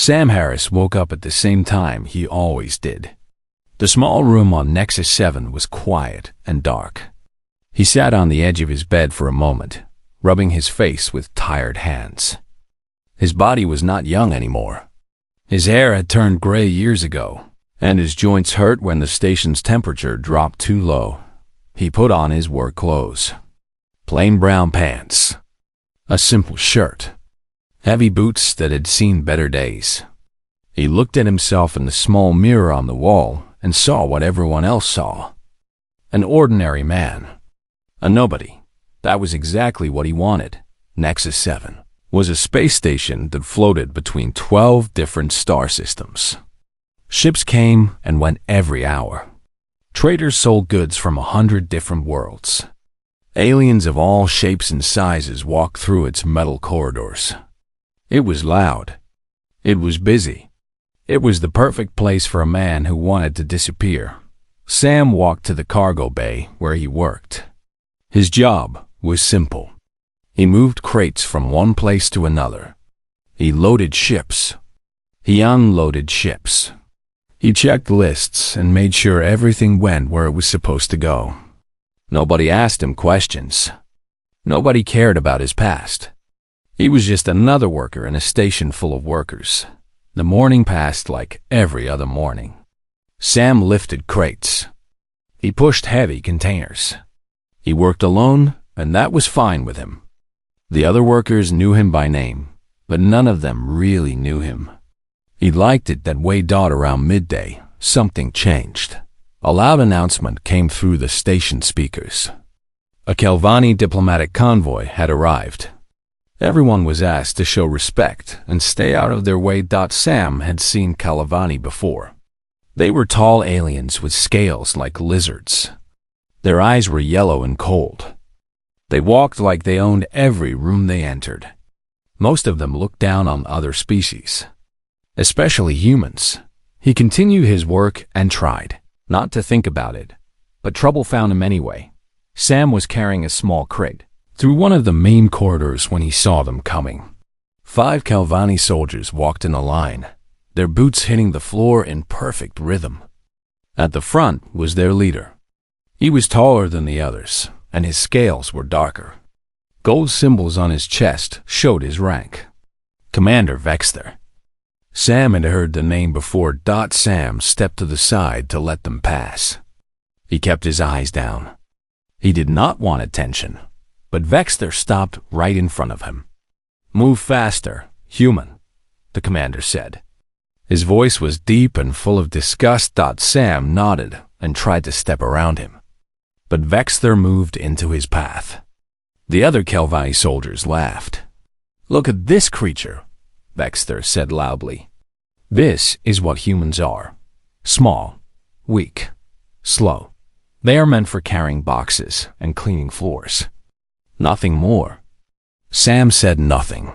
Sam Harris woke up at the same time he always did. The small room on Nexus 7 was quiet and dark. He sat on the edge of his bed for a moment, rubbing his face with tired hands. His body was not young anymore. His hair had turned gray years ago, and his joints hurt when the station's temperature dropped too low. He put on his work clothes. Plain brown pants, a simple shirt, heavy boots that had seen better days. He looked at himself in the small mirror on the wall and saw what everyone else saw. An ordinary man. A nobody. That was exactly what he wanted. Nexus 7 was a space station that floated between 12 different star systems. Ships came and went every hour. Traders sold goods from 100 different worlds. Aliens of all shapes and sizes walked through its metal corridors. It was loud. It was busy. It was the perfect place for a man who wanted to disappear. Sam walked to the cargo bay where he worked. His job was simple. He moved crates from one place to another. He loaded ships. He unloaded ships. He checked lists and made sure everything went where it was supposed to go. Nobody asked him questions. Nobody cared about his past. He was just another worker in a station full of workers. The morning passed like every other morning. Sam lifted crates. He pushed heavy containers. He worked alone, and that was fine with him. The other workers knew him by name, but none of them really knew him. He liked it that way. Around midday, something changed. A loud announcement came through the station speakers. A Kelvani diplomatic convoy had arrived. Everyone was asked to show respect and stay out of their way. Sam had seen Kelvani before. They were tall aliens with scales like lizards. Their eyes were yellow and cold. They walked like they owned every room they entered. Most of them looked down on other species, especially humans. He continued his work and tried not to think about it, but trouble found him anyway. Sam was carrying a small crate through one of the main corridors when he saw them coming. 5 Kelvani soldiers walked in a line, their boots hitting the floor in perfect rhythm. At the front was their leader. He was taller than the others, and his scales were darker. Gold symbols on his chest showed his rank. Commander Vexter. Sam had heard the name before. Sam stepped to the side to let them pass. He kept his eyes down. He did not want attention, but Vexter stopped right in front of him. "Move faster, human," the commander said. His voice was deep and full of disgust. Sam nodded and tried to step around him, but Vexter moved into his path. The other Kelvani soldiers laughed. "Look at this creature," Vexter said loudly. "This is what humans are. Small, weak, slow. They are meant for carrying boxes and cleaning floors. Nothing more." Sam said nothing.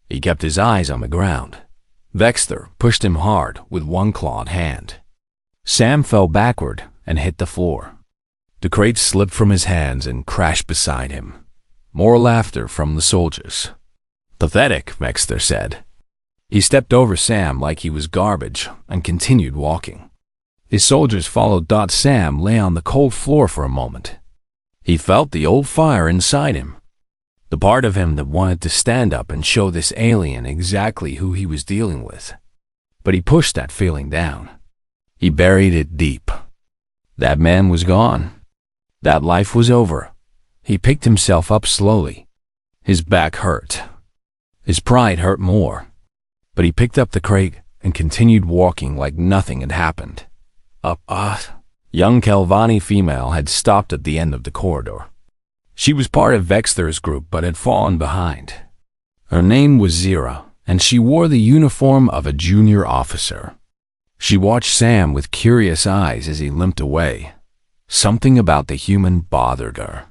He kept his eyes on the ground. Vexter pushed him hard with one clawed hand. Sam fell backward and hit the floor. The crate slipped from his hands and crashed beside him. More laughter from the soldiers. "Pathetic," Vexter said. He stepped over Sam like he was garbage and continued walking. His soldiers followed. Sam lay on the cold floor for a moment. He felt the old fire inside him, the part of him that wanted to stand up and show this alien exactly who he was dealing with. But he pushed that feeling down. He buried it deep. That man was gone. That life was over. He picked himself up slowly. His back hurt. His pride hurt more. But he picked up the crate and continued walking like nothing had happened. Young Kelvani female had stopped at the end of the corridor. She was part of Vexter's group but had fallen behind. Her name was Zira, and she wore the uniform of a junior officer. She watched Sam with curious eyes as he limped away. Something about the human bothered her.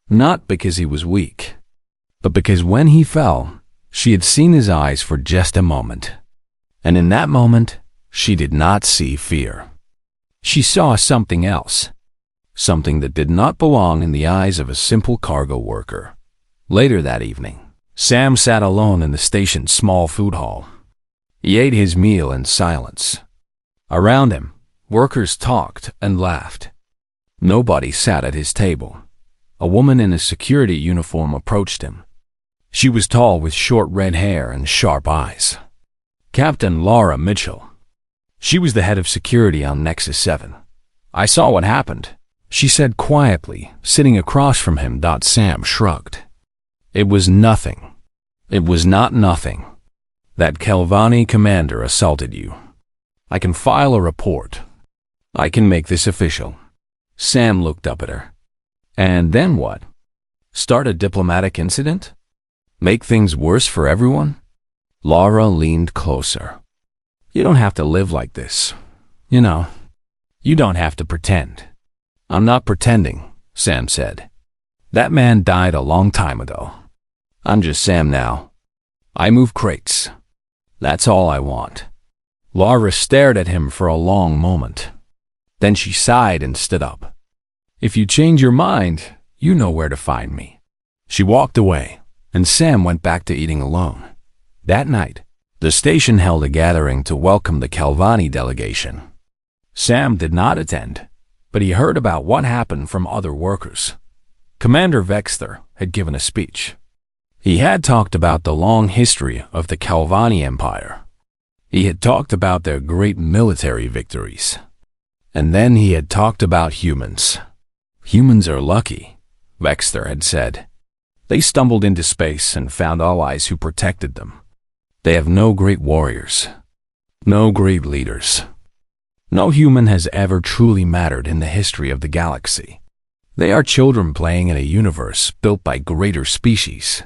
Not because he was weak, but because when he fell, she had seen his eyes for just a moment. And in that moment, she did not see fear. She saw something else. Something that did not belong in the eyes of a simple cargo worker. Later that evening, Sam sat alone in the station's small food hall. He ate his meal in silence. Around him, workers talked and laughed. Nobody sat at his table. A woman in a security uniform approached him. She was tall with short red hair and sharp eyes. Captain Laura Mitchell. She was the head of security on Nexus 7. I saw what happened, she said quietly, sitting across from him. Sam shrugged. It was nothing. It was not nothing. That Kelvani commander assaulted you. I can file a report. I can make this official. Sam looked up at her. And then what? Start a diplomatic incident? Make things worse for everyone? Laura leaned closer. You don't have to live like this. You know, you don't have to pretend. I'm not pretending, Sam said. That man died a long time ago. I'm just Sam now. I move crates. That's all I want. Laura stared at him for a long moment. Then she sighed and stood up. If you change your mind, you know where to find me. She walked away, and Sam went back to eating alone. That night, the station held a gathering to welcome the Kelvani delegation. Sam did not attend, but he heard about what happened from other workers. Commander Vexter had given a speech. He had talked about the long history of the Kelvani Empire. He had talked about their great military victories. And then he had talked about humans. Humans are lucky, Vexter had said. They stumbled into space and found allies who protected them. They have no great warriors, no great leaders. No human has ever truly mattered in the history of the galaxy. They are children playing in a universe built by greater species.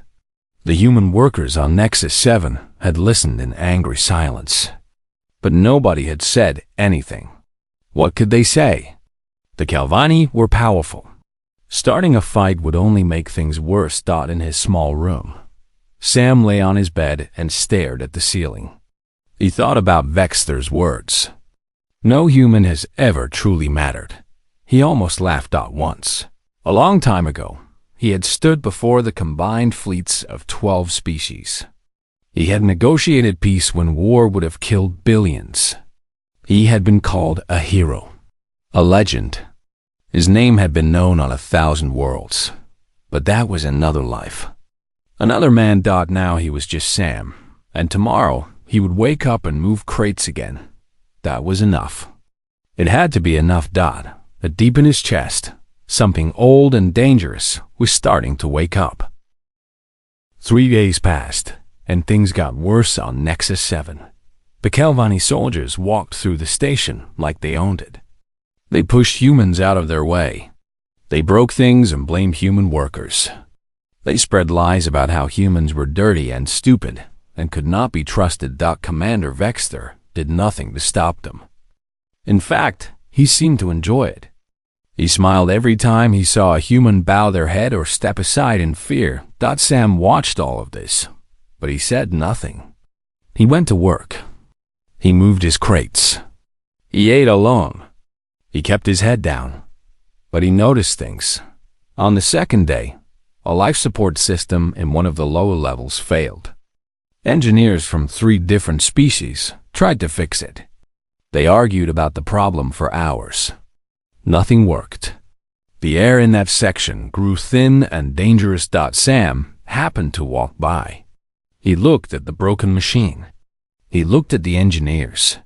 The human workers on Nexus 7 had listened in angry silence. But nobody had said anything. What could they say? The Kelvani were powerful. Starting a fight would only make things worse. In his small room, Sam lay on his bed and stared at the ceiling. He thought about Vexter's words. No human has ever truly mattered. He almost laughed once. A long time ago, he had stood before the combined fleets of 12 species. He had negotiated peace when war would have killed billions. He had been called a hero, a legend. His name had been known on 1,000 worlds. But that was another life. Another man. Now he was just Sam, and tomorrow he would wake up and move crates again. That was enough. It had to be enough. That deep in his chest, something old and dangerous was starting to wake up. 3 days passed, and things got worse on Nexus 7. The Kelvani soldiers walked through the station like they owned it. They pushed humans out of their way. They broke things and blamed human workers. They spread lies about how humans were dirty and stupid and could not be trusted. Commander Vexter did nothing to stop them. In fact, he seemed to enjoy it. He smiled every time he saw a human bow their head or step aside in fear. Sam watched all of this, but he said nothing. He went to work. He moved his crates. He ate alone. He kept his head down. But he noticed things. On the second day, a life support system in one of the lower levels failed. Engineers from 3 different species tried to fix it. They argued about the problem for hours. Nothing worked. The air in that section grew thin and dangerous. Sam happened to walk by. He looked at the broken machine. He looked at the engineers.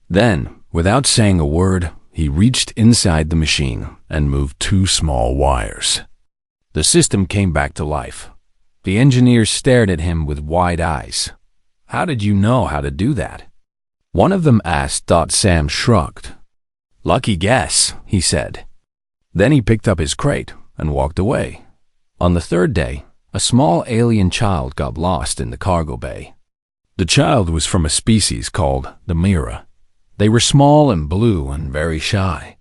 Then, without saying a word, he reached inside the machine and moved 2 small wires. The system came back to life. The engineers stared at him with wide eyes. How did you know how to do that? One of them asked. Sam shrugged. Lucky guess, he said. Then he picked up his crate and walked away. On the 3rd day, a small alien child got lost in the cargo bay. The child was from a species called the Mira. They were small and blue and very shy.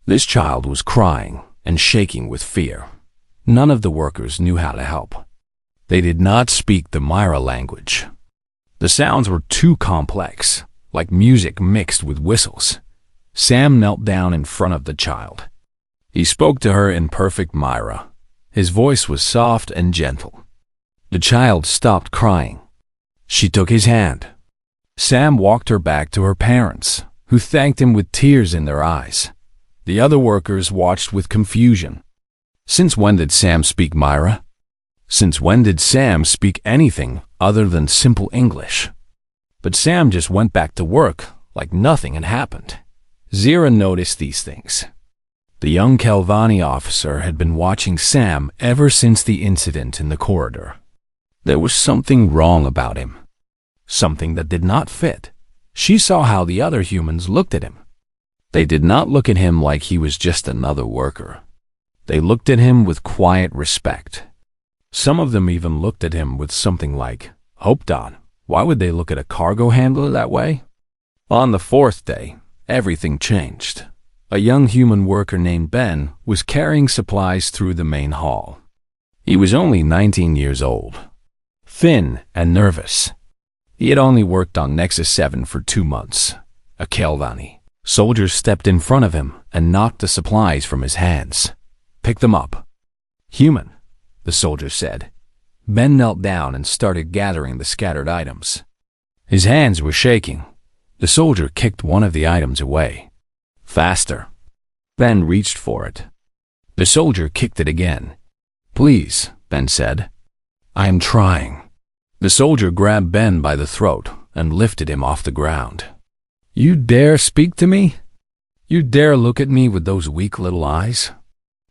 This child was crying and shaking with fear. None of the workers knew how to help. They did not speak the Mira language. The sounds were too complex, like music mixed with whistles. Sam knelt down in front of the child. He spoke to her in perfect Mira. His voice was soft and gentle. The child stopped crying. She took his hand. Sam walked her back to her parents, who thanked him with tears in their eyes. The other workers watched with confusion. Since when did Sam speak Myra? Since when did Sam speak anything other than simple English? But Sam just went back to work like nothing had happened. Zira noticed these things. The young Kelvani officer had been watching Sam ever since the incident in the corridor. There was something wrong about him. Something that did not fit. She saw how the other humans looked at him. They did not look at him like he was just another worker. They looked at him with quiet respect. Some of them even looked at him with something like, "Hope Don, why would they look at a cargo handler that way?" On the fourth day, everything changed. A young human worker named Ben was carrying supplies through the main hall. He was only 19 years old, thin and nervous. He had only worked on Nexus 7 for 2 months. A Kelvani. Soldiers stepped in front of him and knocked the supplies from his hands. "Pick them up." "Human," the soldier said. Ben knelt down and started gathering the scattered items. His hands were shaking. The soldier kicked one of the items away. "Faster." Ben reached for it. The soldier kicked it again. "Please," Ben said. "I am trying." The soldier grabbed Ben by the throat and lifted him off the ground. "You dare speak to me? You dare look at me with those weak little eyes?"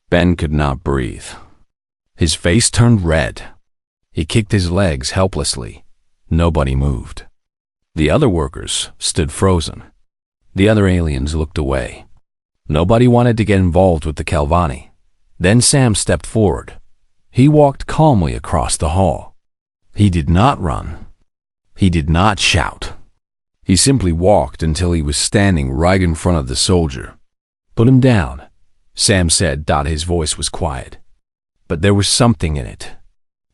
Ben could not breathe. His face turned red. He kicked his legs helplessly. Nobody moved. The other workers stood frozen. The other aliens looked away. Nobody wanted to get involved with the Kelvani. Then Sam stepped forward. He walked calmly across the hall. He did not run. He did not shout. He simply walked until he was standing right in front of the soldier. "Put him down," Sam said. His voice was quiet. But there was something in it.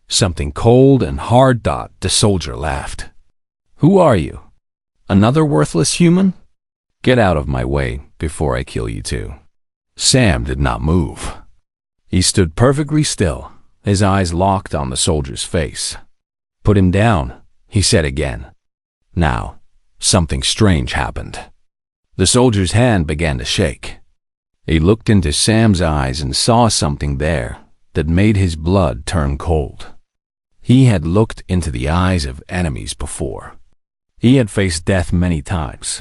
Something cold and hard. The soldier laughed. "Who are you? Another worthless human? Get out of my way before I kill you too." Sam did not move. He stood perfectly still, his eyes locked on the soldier's face. "Put him down," he said again. Now, something strange happened. The soldier's hand began to shake. He looked into Sam's eyes and saw something there that made his blood turn cold. He had looked into the eyes of enemies before. He had faced death many times,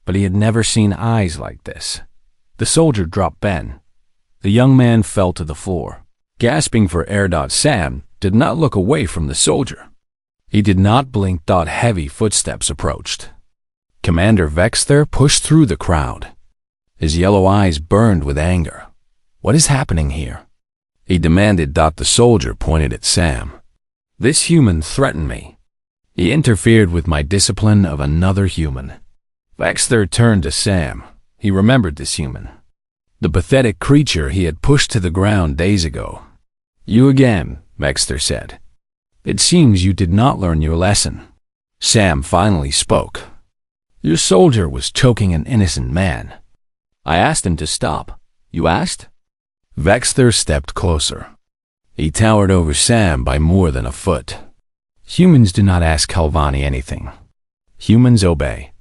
but he had never seen eyes like this. The soldier dropped Ben. The young man fell to the floor. Gasping for air. Sam did not look away from the soldier. He did not blink. Heavy footsteps approached. Commander Vexter pushed through the crowd. His yellow eyes burned with anger. "What is happening here?" he demanded. The soldier pointed at Sam. "This human threatened me. He interfered with my discipline of another human." Vexter turned to Sam. He remembered this human. The pathetic creature he had pushed to the ground days ago. "You again," Vexter said. "It seems you did not learn your lesson." Sam finally spoke. "Your soldier was choking an innocent man. I asked him to stop. You asked?" Vexter stepped closer. He towered over Sam by more than a foot. "Humans do not ask Kelvani anything. Humans obey.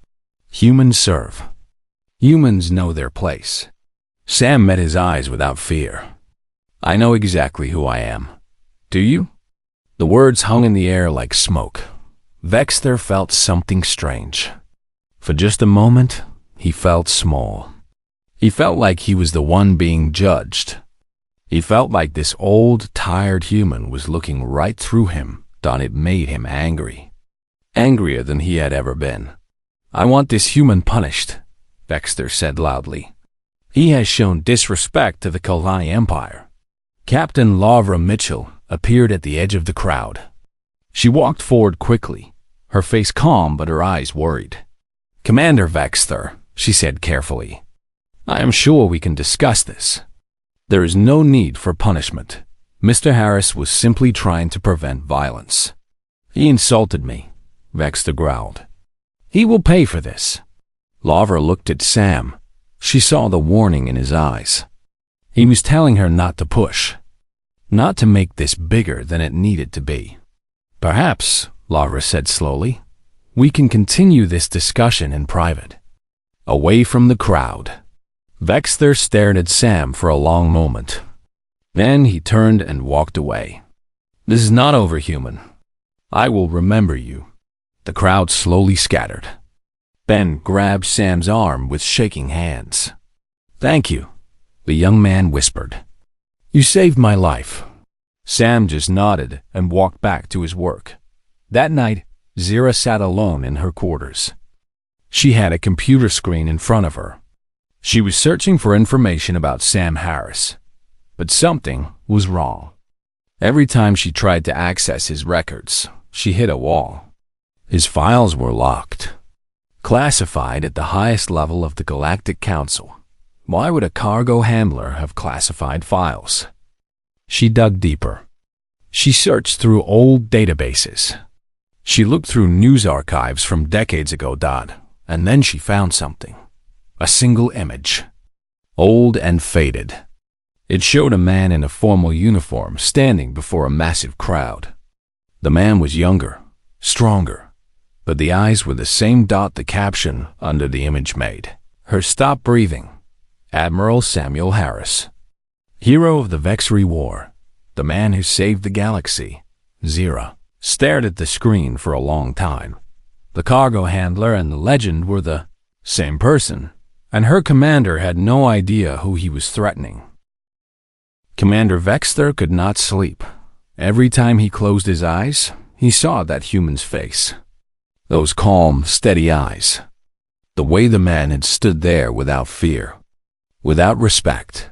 Humans serve. Humans know their place." Sam met his eyes without fear. "I know exactly who I am. Do you?" The words hung in the air like smoke. Vexter felt something strange. For just a moment, he felt small. He felt like he was the one being judged. He felt like this old, tired human was looking right through him. It made him angry. Angrier than he had ever been. "I want this human punished," Vexter said loudly. "He has shown disrespect to the Kelvani Empire." Captain Lavra Mitchell appeared at the edge of the crowd. She walked forward quickly, her face calm but her eyes worried. "Commander Vexter," she said carefully, "I am sure we can discuss this. There is no need for punishment. Mr. Harris was simply trying to prevent violence." "He insulted me," Vexter growled. "He will pay for this." Lavra looked at Sam. She saw the warning in his eyes. He was telling her not to push, not to make this bigger than it needed to be. "Perhaps," Lavra said slowly, We can continue this discussion in private, away from the crowd. Vexter stared at Sam for a long moment. Then he turned and walked away. This is not over, human. I will remember you. The crowd slowly scattered. Ben grabbed Sam's arm with shaking hands. Thank you, the young man whispered. You saved my life. Sam just nodded and walked back to his work. That night, Zira sat alone in her quarters. She had a computer screen in front of her. She was searching for information about Sam Harris, but something was wrong. Every time she tried to access his records, she hit a wall. His files were locked, classified at the highest level of the Galactic Council. Why would a cargo handler have classified files? She dug deeper. She searched through old databases. She looked through news archives from decades ago, and then she found something. A single image, old and faded. It showed a man in a formal uniform standing before a massive crowd. The man was younger, stronger, but the eyes were the same the caption under the image made. Her stop breathing. Admiral Samuel Harris. Hero of the HFY War. The man who saved the galaxy. Zira stared at the screen for a long time. The cargo handler and the legend were the same person, and her commander had no idea who he was threatening. Commander Vexter could not sleep. Every time he closed his eyes, he saw that human's face. Those calm, steady eyes. The way the man had stood there without fear, without respect,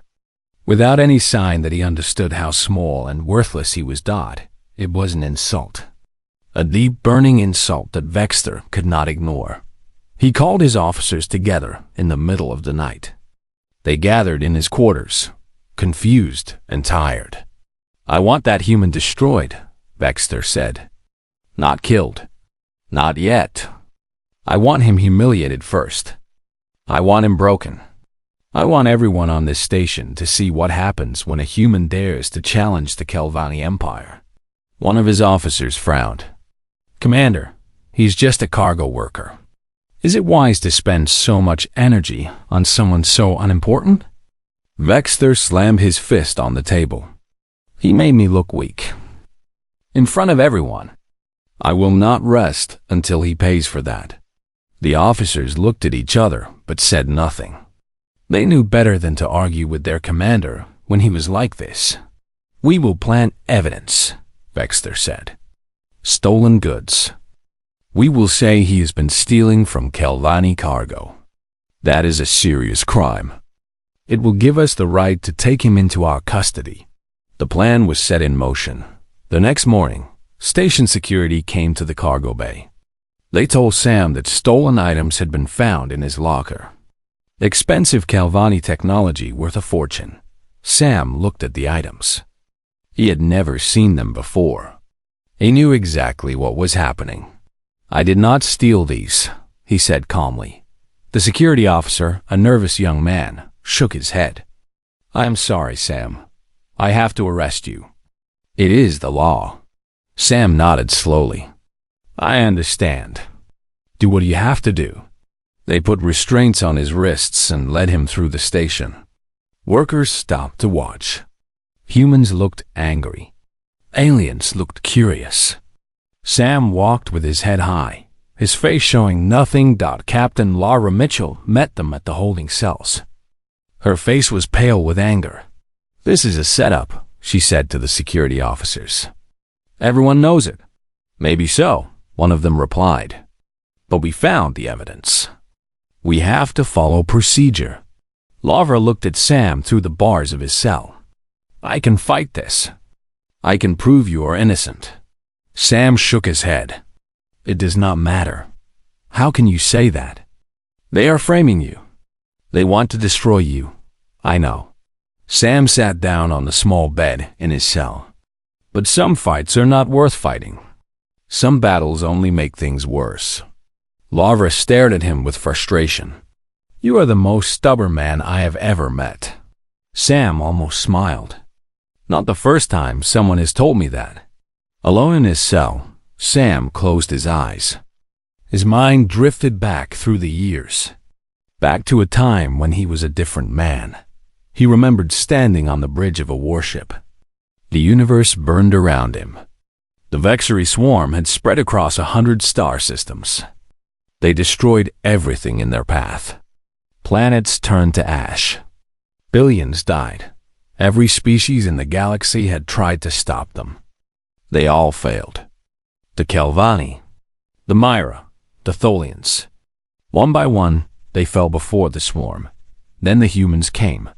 without any sign that he understood how small and worthless he was. It was an insult. A deep, burning insult that Vexter could not ignore. He called his officers together in the middle of the night. They gathered in his quarters, confused and tired. I want that human destroyed, Vexter said. Not killed. Not yet. I want him humiliated first. I want him broken. I want everyone on this station to see what happens when a human dares to challenge the Kelvani Empire. One of his officers frowned. Commander, he's just a cargo worker. Is it wise to spend so much energy on someone so unimportant? Vexter slammed his fist on the table. He made me look weak. In front of everyone. I will not rest until he pays for that. The officers looked at each other but said nothing. They knew better than to argue with their commander when he was like this. We will plant evidence, Vexter said. Stolen goods. We will say he has been stealing from Kelvani cargo. That is a serious crime. It will give us the right to take him into our custody. The plan was set in motion. The next morning, station security came to the cargo bay. They told Sam that stolen items had been found in his locker. Expensive Kelvani technology worth a fortune. Sam looked at the items. He had never seen them before. He knew exactly what was happening. I did not steal these, he said calmly. The security officer, a nervous young man, shook his head. I am sorry, Sam. I have to arrest you. It is the law. Sam nodded slowly. I understand. Do what you have to do. They put restraints on his wrists and led him through the station. Workers stopped to watch. Humans looked angry. Aliens looked curious. Sam walked with his head high, his face showing nothing. Captain Laura Mitchell met them at the holding cells. Her face was pale with anger. This is a setup, she said to the security officers. Everyone knows it. Maybe so, one of them replied. But we found the evidence. We have to follow procedure. Laura looked at Sam through the bars of his cell. I can fight this. I can prove you are innocent. Sam shook his head. It does not matter. How can you say that? They are framing you. They want to destroy you. I know. Sam sat down on the small bed in his cell. But some fights are not worth fighting. Some battles only make things worse. Laura stared at him with frustration. You are the most stubborn man I have ever met. Sam almost smiled. Not the first time someone has told me that. Alone in his cell, Sam closed his eyes. His mind drifted back through the years, back to a time when he was a different man. He remembered standing on the bridge of a warship. The universe burned around him. The Vexery swarm had spread across 100 star systems. They destroyed everything in their path. Planets turned to ash. Billions died. Every species in the galaxy had tried to stop them. They all failed. The Kelvani, the Myra, the Tholians. One by one, they fell before the swarm. Then the humans came.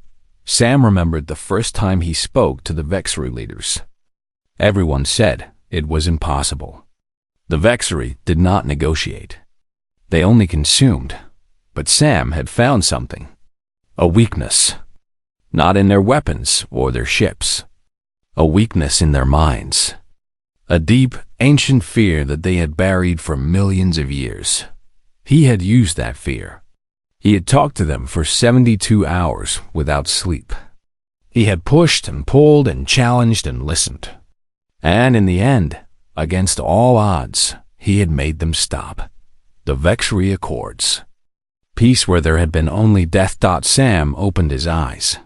Sam remembered the first time he spoke to the Vexery leaders. Everyone said it was impossible. The Vexery did not negotiate. They only consumed. But Sam had found something. A weakness. Not in their weapons or their ships. A weakness in their minds. A deep, ancient fear that they had buried for millions of years. He had used that fear. He had talked to them for 72 hours without sleep. He had pushed and pulled and challenged and listened. And in the end, against all odds, he had made them stop. The Vexery Accords. Peace where there had been only death. Sam opened his eyes.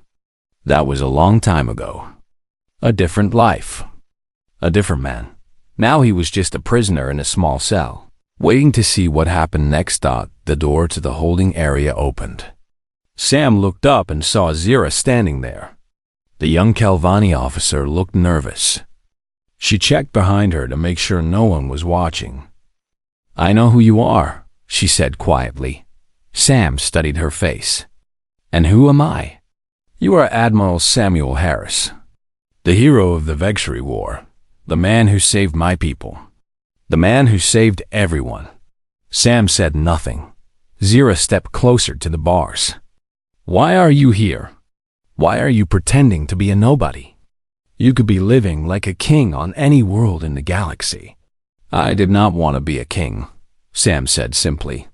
That was a long time ago. A different life. A different man. Now he was just a prisoner in a small cell, waiting to see what happened next. The door to the holding area opened. Sam looked up and saw Zira standing there. The young Kelvani officer looked nervous. She checked behind her to make sure no one was watching. "I know who you are," she said quietly. Sam studied her face. "And who am I?" "You are Admiral Samuel Harris, the hero of the Vexery War, the man who saved my people, the man who saved everyone." Sam said nothing. Zira stepped closer to the bars. "Why are you here? Why are you pretending to be a nobody? You could be living like a king on any world in the galaxy." "I did not want to be a king," Sam said simply.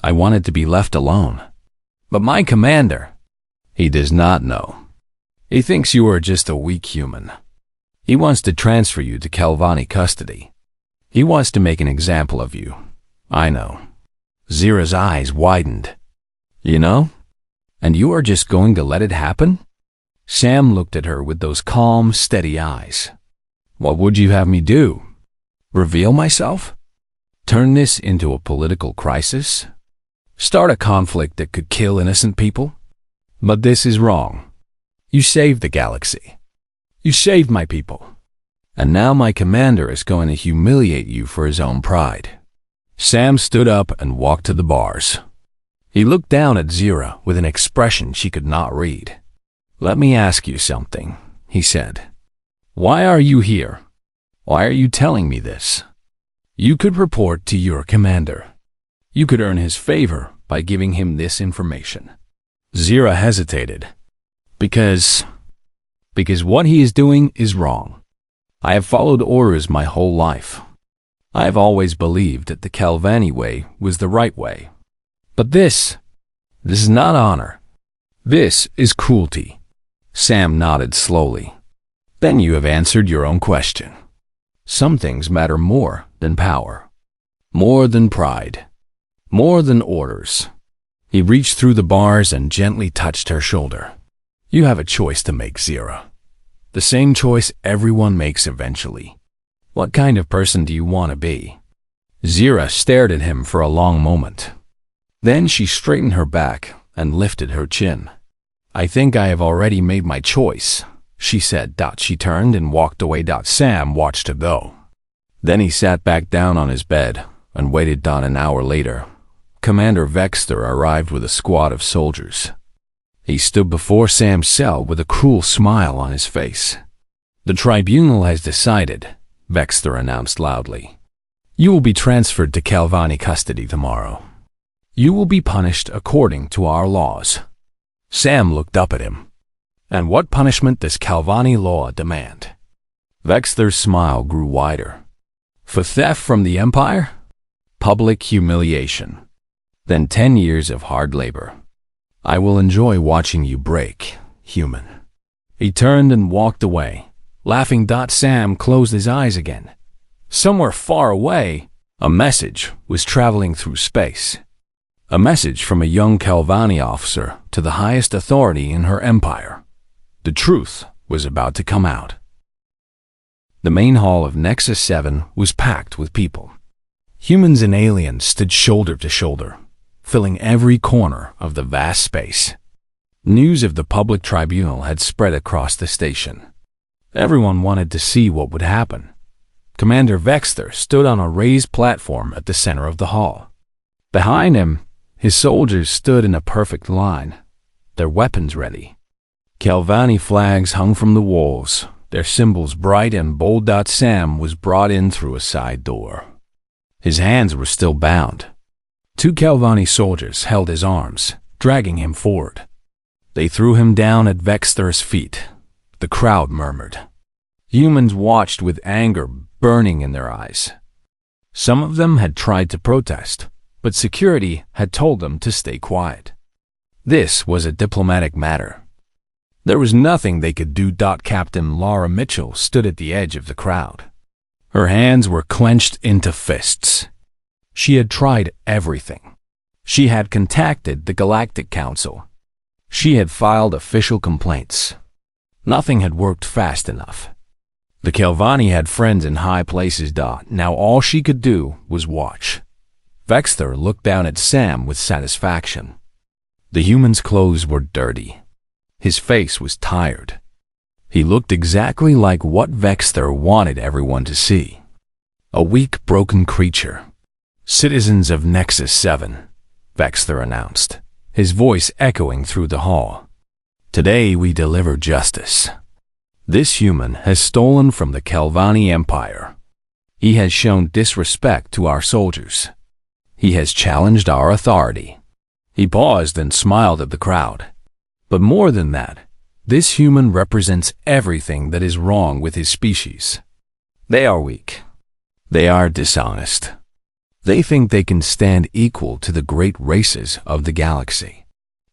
"I wanted to be left alone. But my commander, he does not know. He thinks you are just a weak human. He wants to transfer you to Kelvani custody. He wants to make an example of you. I know." Zira's eyes widened. "You know? And you are just going to let it happen?" Sam looked at her with those calm, steady eyes. "What would you have me do? Reveal myself? Turn this into a political crisis? Start a conflict that could kill innocent people? But this is wrong. You saved the galaxy. You saved my people. And now my commander is going to humiliate you for his own pride." Sam stood up and walked to the bars. He looked down at Zira with an expression she could not read. "Let me ask you something," he said. "Why are you here? Why are you telling me this? You could report to your commander. You could earn his favor by giving him this information." Zira hesitated. Because what he is doing is wrong. I have followed orders my whole life. I have always believed that the Kelvani way was the right way. But this is not honor. This is cruelty." Sam nodded slowly. "Then you have answered your own question. Some things matter more than power, more than pride, more than orders." He reached through the bars and gently touched her shoulder. "You have a choice to make, Zira. The same choice everyone makes eventually. What kind of person do you want to be?" Zira stared at him for a long moment. Then she straightened her back and lifted her chin. "I think I have already made my choice," she said. She turned and walked away. Sam watched her go. Then he sat back down on his bed and waited. An hour later, Commander Vexter arrived with a squad of soldiers. He stood before Sam's cell with a cruel smile on his face. "The tribunal has decided," Vexter announced loudly. "You will be transferred to Kelvani custody tomorrow. You will be punished according to our laws." Sam looked up at him. "And what punishment does Kelvani law demand?" Vexter's smile grew wider. "For theft from the Empire? Public humiliation. Then 10 years of hard labor. I will enjoy watching you break, human." He turned and walked away, laughing. Sam closed his eyes again. Somewhere far away, A message was traveling through space. A message from a young Calvani officer to the highest authority in her empire. The truth was about to come out. The main hall of Nexus 7 was packed with people. Humans and aliens stood shoulder to shoulder, filling every corner of the vast space. News of the public tribunal had spread across the station. Everyone wanted to see what would happen. Commander Vexter stood on a raised platform at the center of the hall. Behind him, his soldiers stood in a perfect line, their weapons ready. Calvani flags hung from the walls, their symbols bright and bold. Sam was brought in through a side door. His hands were still bound. 2 Calvani soldiers held his arms, dragging him forward. They threw him down at Vexter's feet. The crowd murmured. Humans watched with anger burning in their eyes. Some of them had tried to protest, but security had told them to stay quiet. This was a diplomatic matter. There was nothing they could do. Captain Laura Mitchell stood at the edge of the crowd. Her hands were clenched into fists. She had tried everything. She had contacted the Galactic Council. She had filed official complaints. Nothing had worked fast enough. The Calvani had friends in high places. Now all she could do was watch. Vexter looked down at Sam with satisfaction. The human's clothes were dirty. His face was tired. He looked exactly like what Vexter wanted everyone to see. A weak, broken creature. Citizens of Nexus 7, Vexter announced, his voice echoing through the hall. Today we deliver justice. This human has stolen from the Calvani Empire. He has shown disrespect to our soldiers. He has challenged our authority. He paused and smiled at the crowd. But more than that, this human represents everything that is wrong with his species. They are weak. They are dishonest. They think they can stand equal to the great races of the galaxy.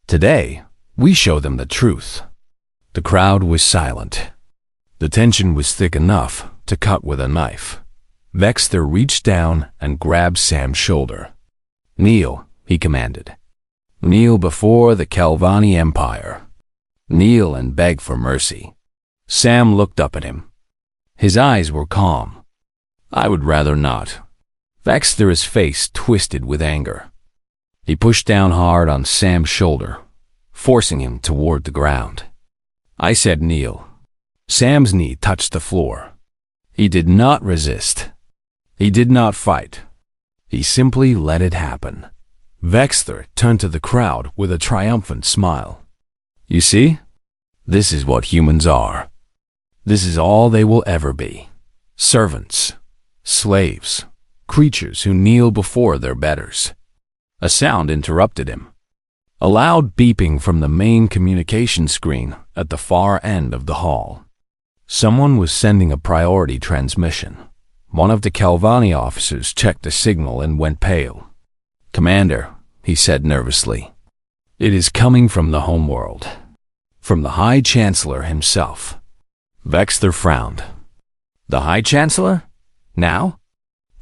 Today, we show them the truth. The crowd was silent. The tension was thick enough to cut with a knife. Vexter reached down and grabbed Sam's shoulder. Kneel, he commanded. Kneel before the Calvani Empire. Kneel and beg for mercy. Sam looked up at him. His eyes were calm. I would rather not. Vexter's face twisted with anger. He pushed down hard on Sam's shoulder, forcing him toward the ground. I said kneel. Sam's knee touched the floor. He did not resist. He did not fight. He simply let it happen. Vexter turned to the crowd with a triumphant smile. You see? This is what humans are. This is all they will ever be. Servants, slaves, creatures who kneel before their betters. A sound interrupted him. A loud beeping from the main communication screen at the far end of the hall. Someone was sending a priority transmission. One of the Calvani officers checked the signal and went pale. Commander, he said nervously, it is coming from the homeworld. From the High Chancellor himself. Vexter frowned. The High Chancellor? Now?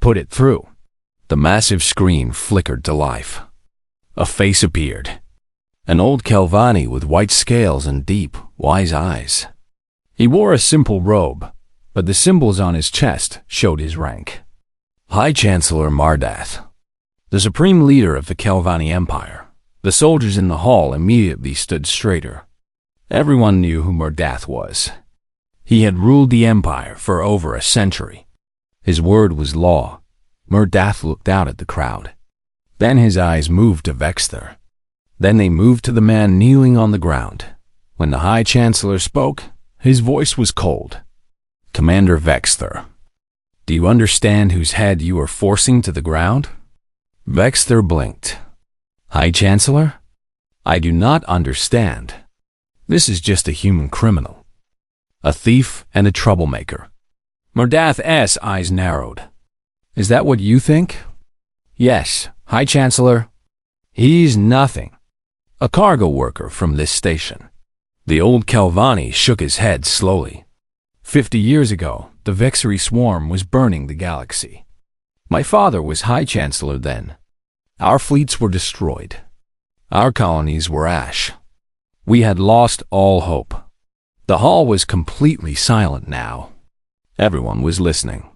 Put it through. The massive screen flickered to life. A face appeared. An old Calvani with white scales and deep, wise eyes. He wore a simple robe, but the symbols on his chest showed his rank. High Chancellor Mardath, the supreme leader of the Calvani Empire. The soldiers in the hall immediately stood straighter. Everyone knew who Mardath was. He had ruled the empire for over a century. His word was law. Mardath looked out at the crowd. Then his eyes moved to Vexter. Then they moved to the man kneeling on the ground. When the High Chancellor spoke, his voice was cold. Commander Vexter, do you understand whose head you are forcing to the ground? Vexter blinked. High Chancellor? I do not understand. This is just a human criminal. A thief and a troublemaker. Mardath's eyes narrowed. Is that what you think? Yes, High Chancellor. He's nothing. A cargo worker from this station. The old Calvani shook his head slowly. 50 years ago, the Vexery swarm was burning the galaxy. My father was High Chancellor then. Our fleets were destroyed. Our colonies were ash. We had lost all hope. The hall was completely silent now. Everyone was listening.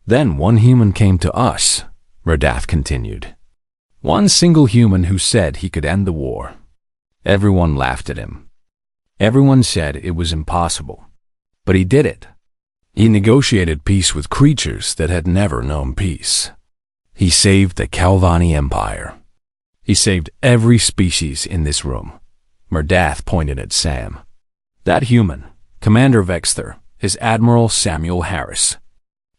Then one human came to us, Murdath continued. One single human who said he could end the war. Everyone laughed at him. Everyone said it was impossible. But he did it. He negotiated peace with creatures that had never known peace. He saved the Calvani Empire. He saved every species in this room. Murdath pointed at Sam. That human, Commander Vexter, is Admiral Samuel Harris,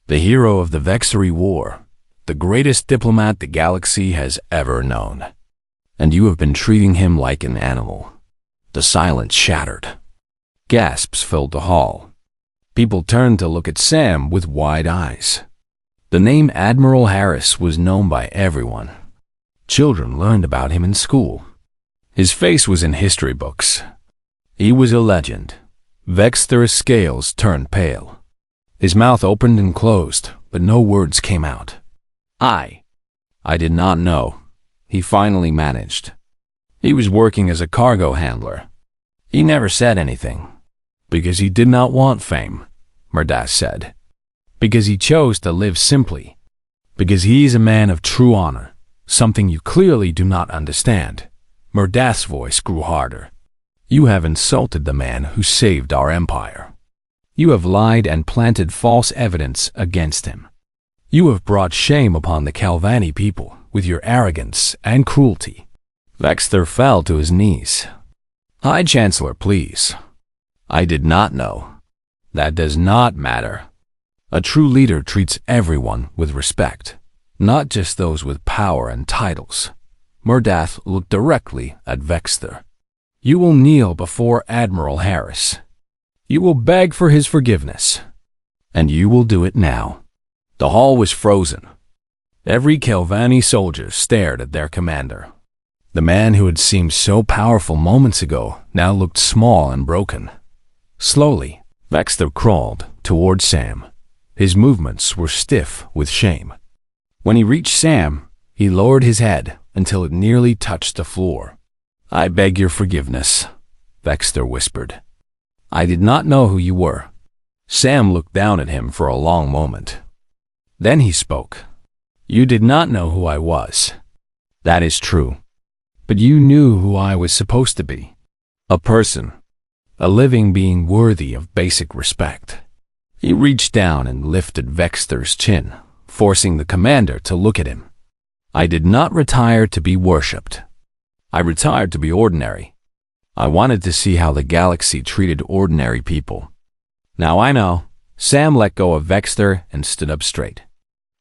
the hero of the HFY War, the greatest diplomat the galaxy has ever known. And you have been treating him like an animal. The silence shattered. Gasps filled the hall. People turned to look at Sam with wide eyes. The name Admiral Harris was known by everyone. Children learned about him in school. His face was in history books. He was a legend. Vexter's scales turned pale. His mouth opened and closed, but no words came out. I did not know. He finally managed. He was working as a cargo handler. He never said anything. Because he did not want fame, Murdath said. Because he chose to live simply. Because he is a man of true honor, something you clearly do not understand. Murdath's voice grew harder. You have insulted the man who saved our empire. You have lied and planted false evidence against him. You have brought shame upon the Calvani people with your arrogance and cruelty. Vexter fell to his knees. High Chancellor, please. I did not know. That does not matter. A true leader treats everyone with respect, not just those with power and titles. Murdath looked directly at Vexter. You will kneel before Admiral Harris. You will beg for his forgiveness. And you will do it now. The hall was frozen. Every Calvani soldier stared at their commander. The man who had seemed so powerful moments ago now looked small and broken. Slowly, Vexter crawled toward Sam. His movements were stiff with shame. When he reached Sam, he lowered his head until it nearly touched the floor. I beg your forgiveness, Vexter whispered. I did not know who you were. Sam looked down at him for a long moment. Then he spoke. You did not know who I was. That is true. But you knew who I was supposed to be. A person. A living being worthy of basic respect. He reached down and lifted Vexter's chin, forcing the commander to look at him. I did not retire to be worshipped. I retired to be ordinary. I wanted to see how the galaxy treated ordinary people. Now I know. Sam let go of Vexter and stood up straight.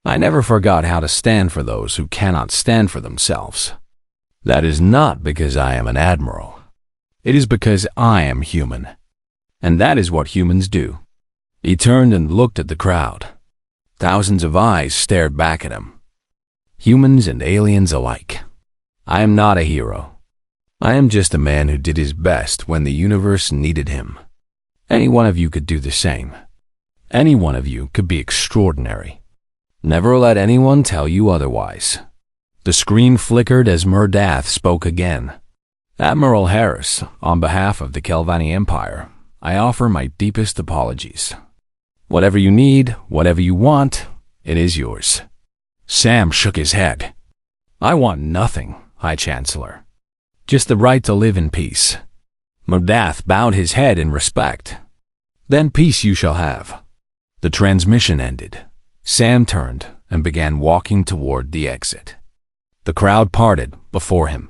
I never forgot how to stand for those who cannot stand for themselves. That is not because I am an admiral. It is because I am human. And that is what humans do. He turned and looked at the crowd. Thousands of eyes stared back at him. Humans and aliens alike. I am not a hero. I am just a man who did his best when the universe needed him. Any one of you could do the same. Any one of you could be extraordinary. Never let anyone tell you otherwise. The screen flickered as Murdath spoke again. Admiral Harris, on behalf of the Calvani Empire, I offer my deepest apologies. Whatever you need, whatever you want, it is yours. Sam shook his head. I want nothing, High Chancellor. Just the right to live in peace. Murdath bowed his head in respect. Then peace you shall have. The transmission ended. Sam turned and began walking toward the exit. The crowd parted before him.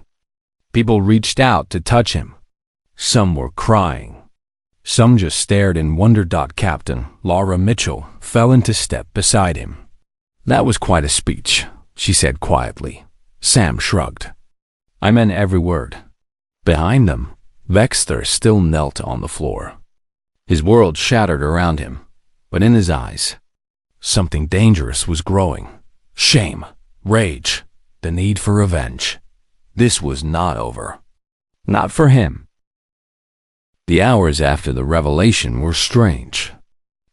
People reached out to touch him. Some were crying. Some just stared in wonder. Captain Laura Mitchell fell into step beside him. That was quite a speech, she said quietly. Sam shrugged. I meant every word. Behind them, Vexter still knelt on the floor. His world shattered around him, but in his eyes, something dangerous was growing. Shame, rage, the need for revenge. This was not over. Not for him. The hours after the revelation were strange.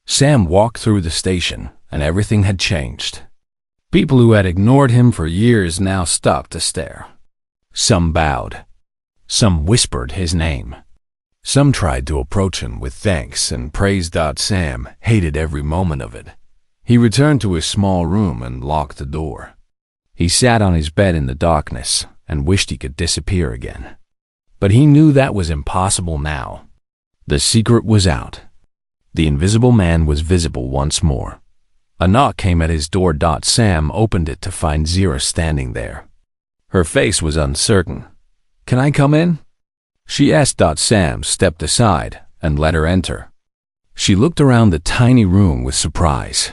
Sam walked through the station, and everything had changed. People who had ignored him for years now stopped to stare. Some bowed. Some whispered his name. Some tried to approach him with thanks and praise. Sam hated every moment of it. He returned to his small room and locked the door. He sat on his bed in the darkness and wished he could disappear again. But he knew that was impossible now. The secret was out. The invisible man was visible once more. A knock came at his door. Sam opened it to find Zira standing there. Her face was uncertain. "Can I come in?" she asked. Sam stepped aside and let her enter. She looked around the tiny room with surprise.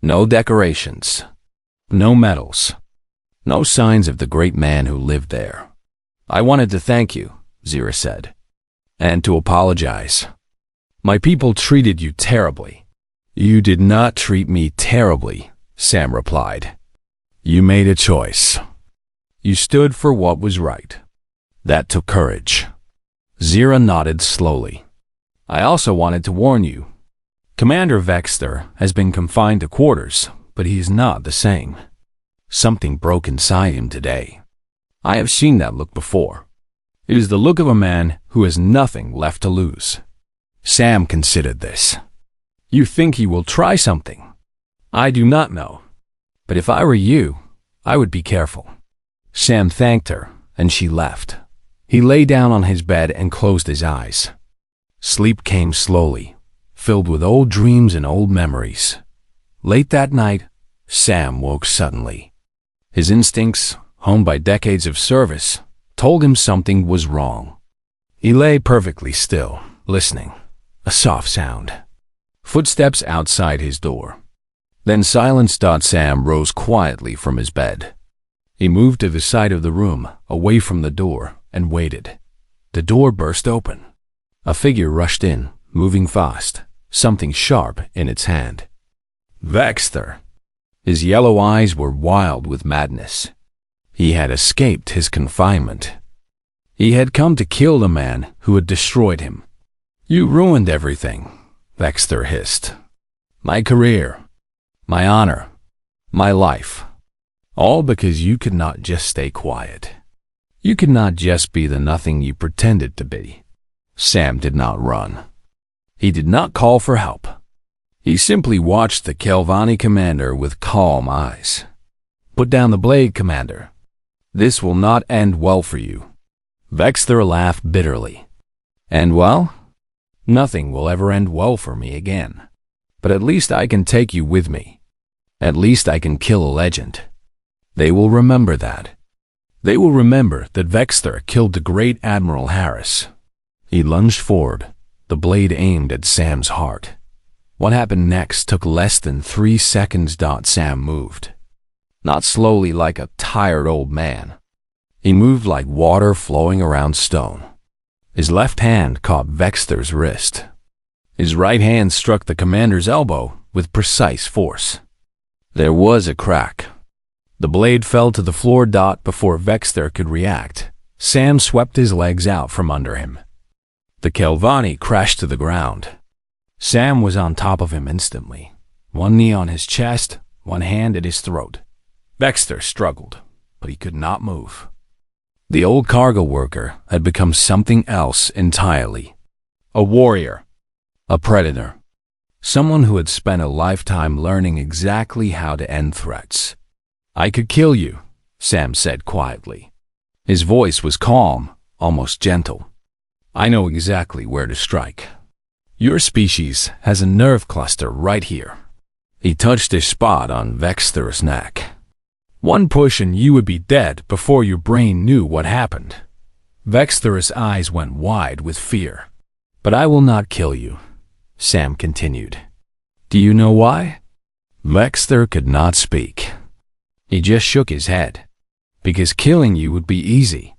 No decorations. No medals. No signs of the great man who lived there. "I wanted to thank you," Zira said, "and to apologize. My people treated you terribly." "You did not treat me terribly," Sam replied. "You made a choice. You stood for what was right. That took courage." Zira nodded slowly. "I also wanted to warn you. Commander Vexter has been confined to quarters, but he is not the same. Something broke inside him today. I have seen that look before. It is the look of a man who has nothing left to lose." Sam considered this. "You think he will try something?" "I do not know. But if I were you, I would be careful." Sam thanked her, and she left. He lay down on his bed and closed his eyes. Sleep came slowly, filled with old dreams and old memories. Late that night, Sam woke suddenly. His instincts, honed by decades of service, told him something was wrong. He lay perfectly still, listening. A soft sound. Footsteps outside his door. Then silence. Sam rose quietly from his bed. He moved to the side of the room, away from the door, and waited. The door burst open. A figure rushed in, moving fast, something sharp in its hand. Vexter. His yellow eyes were wild with madness. He had escaped his confinement. He had come to kill the man who had destroyed him. "You ruined everything," Vexter hissed. "My career, my honor, my life. All because you could not just stay quiet. You could not just be the nothing you pretended to be." Sam did not run. He did not call for help. He simply watched the Kelvani commander with calm eyes. "Put down the blade, Commander. This will not end well for you." Vexter laughed bitterly. "And well? Nothing will ever end well for me again. But at least I can take you with me. At least I can kill a legend. They will remember that. They will remember that Vexter killed the great Admiral Harris." He lunged forward, the blade aimed at Sam's heart. What happened next took less than 3 seconds. Sam moved. Not slowly like a tired old man. He moved like water flowing around stone. His left hand caught Vexter's wrist. His right hand struck the commander's elbow with precise force. There was a crack. The blade fell to the floor. Before Vexter could react, Sam swept his legs out from under him. The Kelvani crashed to the ground. Sam was on top of him instantly, one knee on his chest, one hand at his throat. Vexter struggled, but he could not move. The old cargo worker had become something else entirely. A warrior. A predator. Someone who had spent a lifetime learning exactly how to end threats. "I could kill you," Sam said quietly. His voice was calm, almost gentle. "I know exactly where to strike. Your species has a nerve cluster right here." He touched a spot on Vexter's neck. "One push and you would be dead before your brain knew what happened." Vexter's eyes went wide with fear. "But I will not kill you," Sam continued. "Do you know why?" Vexter could not speak. He just shook his head. "Because killing you would be easy,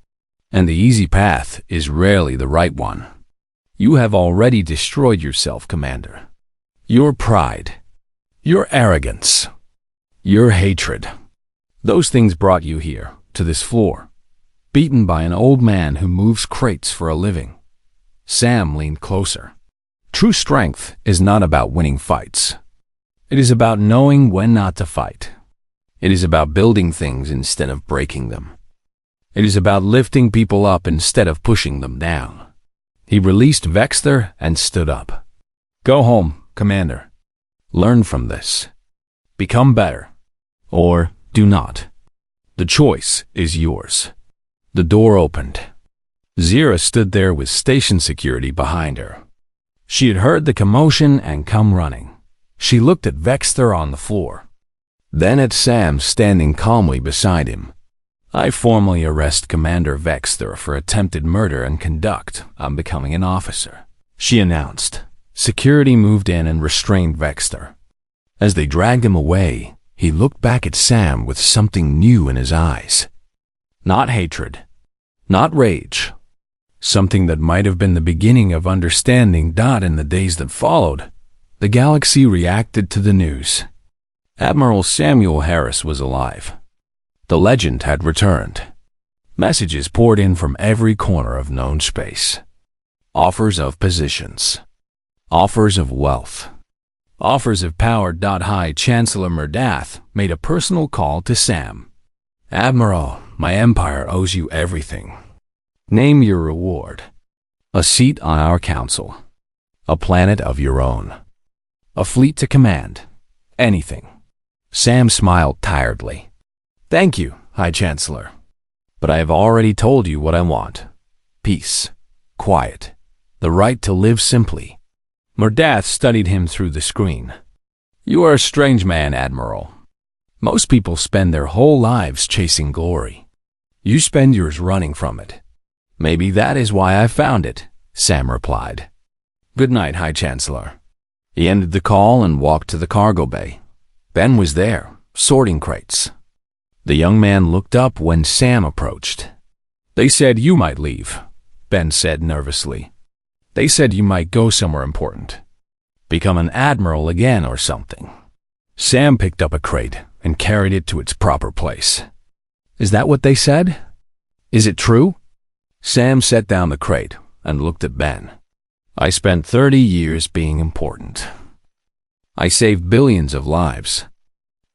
and the easy path is rarely the right one. You have already destroyed yourself, Commander. Your pride, your arrogance, your hatred. Those things brought you here, to this floor, beaten by an old man who moves crates for a living." Sam leaned closer. "True strength is not about winning fights. It is about knowing when not to fight. It is about building things instead of breaking them. It is about lifting people up instead of pushing them down. He released Vexter and stood up. Go home, Commander. Learn from this. Become better. Or do not. The choice is yours. The door opened. Zira stood there with station security behind her. She had heard the commotion and come running. She looked at Vexter on the floor, then at Sam standing calmly beside him. I formally arrest Commander Vexter for attempted murder and conduct on becoming an officer, she announced. Security moved in and restrained Vexter. As they dragged him away, he looked back at Sam with something new in his eyes. Not hatred, not rage. Something that might have been the beginning of understanding. In the days that followed, the galaxy reacted to the news. Admiral Samuel Harris was alive. The legend had returned. Messages poured in from every corner of known space. Offers of positions. Offers of wealth. Offers of power. High Chancellor Murdath made a personal call to Sam. Admiral, my empire owes you everything. Name your reward. A seat on our council. A planet of your own. A fleet to command. Anything. Sam smiled tiredly. Thank you, High Chancellor. But I have already told you what I want. Peace. Quiet. The right to live simply. Murdath studied him through the screen. You are a strange man, Admiral. Most people spend their whole lives chasing glory. You spend yours running from it. Maybe that is why I found it, Sam replied. Good night, High Chancellor. He ended the call and walked to the cargo bay. Ben was there, sorting crates. The young man looked up when Sam approached. They said you might leave, Ben said nervously. They said you might go somewhere important. Become an admiral again or something. Sam picked up a crate and carried it to its proper place. Is that what they said? Is it true? Sam set down the crate and looked at Ben. I spent 30 years being important. I saved billions of lives.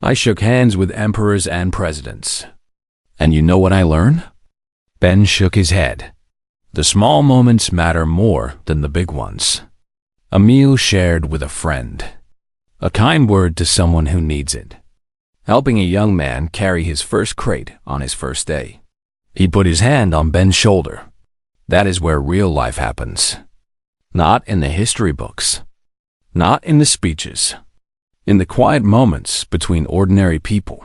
I shook hands with emperors and presidents. And you know what I learned? Ben shook his head. The small moments matter more than the big ones. A meal shared with a friend. A kind word to someone who needs it. Helping a young man carry his first crate on his first day. He put his hand on Ben's shoulder. That is where real life happens. Not in the history books. Not in the speeches. In the quiet moments between ordinary people.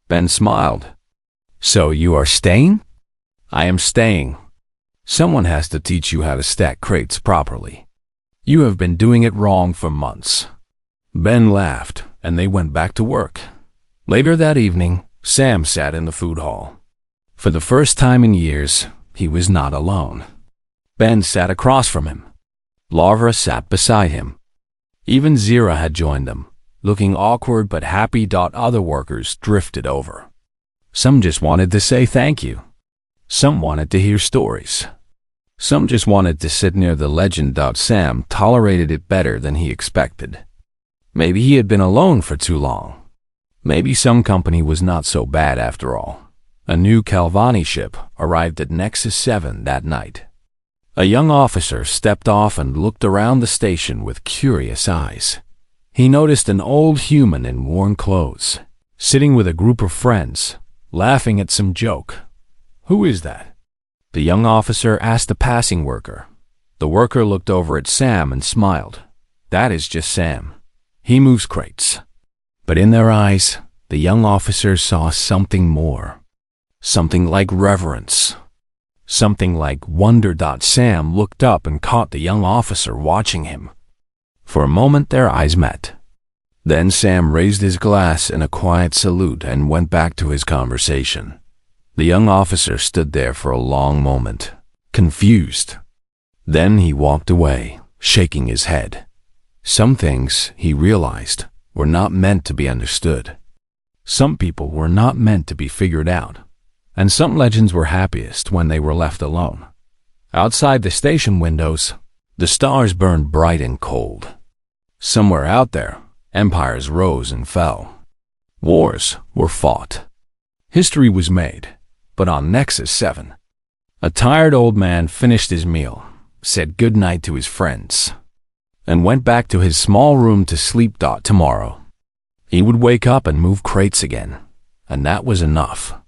Ben smiled. So you are staying? I am staying. Someone has to teach you how to stack crates properly. You have been doing it wrong for months. Ben laughed, and they went back to work. Later that evening, Sam sat in the food hall. For the first time in years, he was not alone. Ben sat across from him. Larva sat beside him. Even Zira had joined them, looking awkward but happy. Other workers drifted over. Some just wanted to say thank you. Some wanted to hear stories. Some just wanted to sit near the legend. Sam tolerated it better than he expected. Maybe he had been alone for too long. Maybe some company was not so bad after all. A new Calvani ship arrived at Nexus 7 that night. A young officer stepped off and looked around the station with curious eyes. He noticed an old human in worn clothes, sitting with a group of friends, laughing at some joke. Who is that? The young officer asked a passing worker. The worker looked over at Sam and smiled. That is just Sam. He moves crates. But in their eyes, the young officer saw something more. Something like reverence. Something like wonder. Sam looked up and caught the young officer watching him. For a moment their eyes met. Then Sam raised his glass in a quiet salute and went back to his conversation. The young officer stood there for a long moment, confused. Then he walked away, shaking his head. Some things, he realized, were not meant to be understood. Some people were not meant to be figured out. And some legends were happiest when they were left alone. Outside the station windows, the stars burned bright and cold. Somewhere out there, empires rose and fell. Wars were fought. History was made, but on Nexus 7. A tired old man finished his meal, said goodnight to his friends, and went back to his small room to sleep. Tomorrow, he would wake up and move crates again, and that was enough.